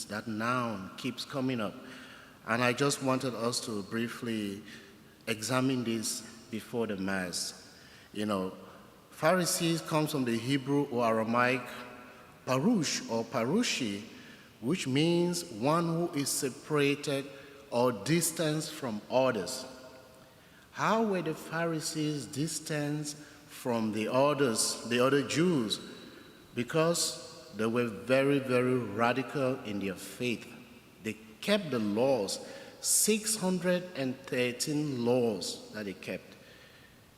That noun keeps coming up. And I just wanted us to briefly examine this before the Mass. Pharisees comes from the Hebrew or Aramaic parush or parushi, which means one who is separated or distanced from others. How were the Pharisees distanced from the others, the other Jews? Because they were very, very radical in their faith. They kept the laws, 613 laws that they kept.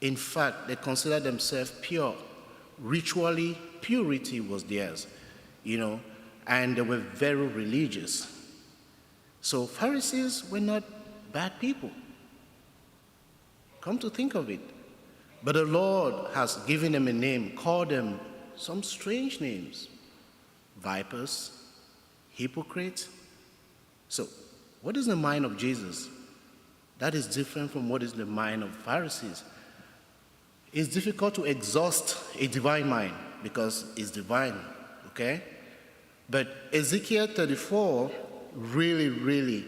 In fact, they considered themselves pure. Ritually, purity was theirs, and they were very religious. So Pharisees were not bad people. Come to think of it. But the Lord has given them a name, called them some strange names. Vipers, hypocrites. So, what is the mind of Jesus? That is different from what is the mind of Pharisees. It's difficult to exhaust a divine mind because it's divine, okay? But Ezekiel 34 really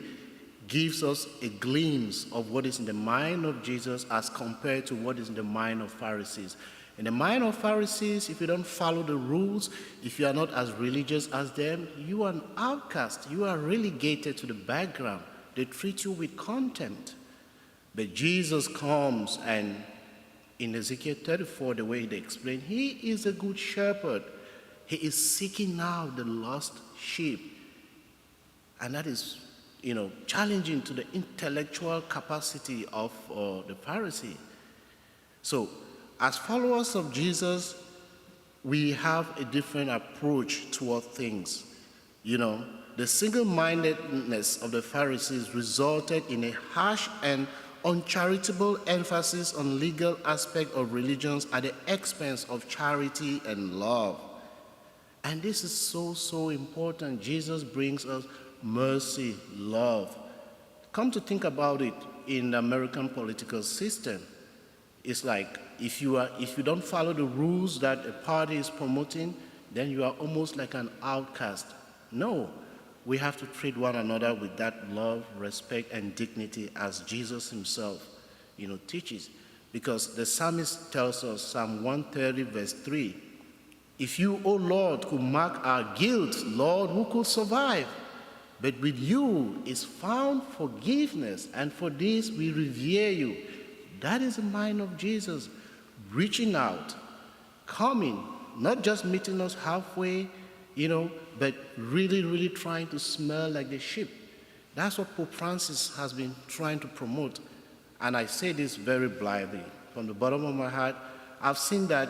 gives us a glimpse of what is in the mind of Jesus as compared to what is in the mind of Pharisees. In the mind of Pharisees, if you don't follow the rules, if you are not as religious as them, you are an outcast. You are relegated to the background. They treat you with contempt. But Jesus comes, and in Ezekiel 34, the way they explain, he is a good shepherd. He is seeking out the lost sheep. And that is, challenging to the intellectual capacity of the Pharisee. So, as followers of Jesus, we have a different approach toward things. The single-mindedness of the Pharisees resulted in a harsh and uncharitable emphasis on legal aspect of religions at the expense of charity and love. And this is so important. Jesus brings us mercy, love. Come to think about it, in the American political system, it's like if you don't follow the rules that a party is promoting, then you are almost like an outcast. No, we have to treat one another with that love, respect, and dignity as Jesus himself, teaches. Because the psalmist tells us, Psalm 130, verse 3, if you, O Lord, could mark our guilt, Lord, who could survive? But with you is found forgiveness, and for this we revere you. That is the mind of Jesus, reaching out, coming, not just meeting us halfway, but really trying to smell like the sheep. That's what Pope Francis has been trying to promote. And I say this very blithely. From the bottom of my heart, I've seen that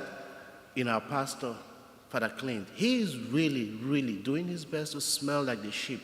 in our pastor, Father Clint. He is really doing his best to smell like the sheep,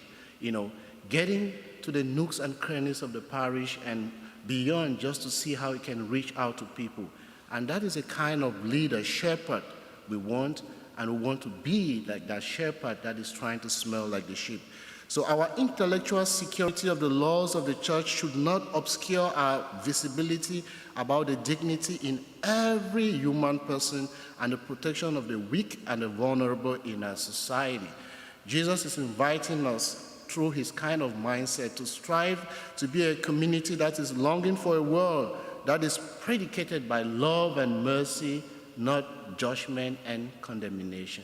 getting to the nooks and crannies of the parish and beyond, just to see how he can reach out to people. And that is a kind of leader, shepherd we want, and we want to be like that shepherd that is trying to smell like the sheep. So our intellectual security of the laws of the church should not obscure our visibility about the dignity in every human person and the protection of the weak and the vulnerable in our society. Jesus is inviting us through his kind of mindset to strive to be a community that is longing for a world that is predicated by love and mercy, not judgment and condemnation.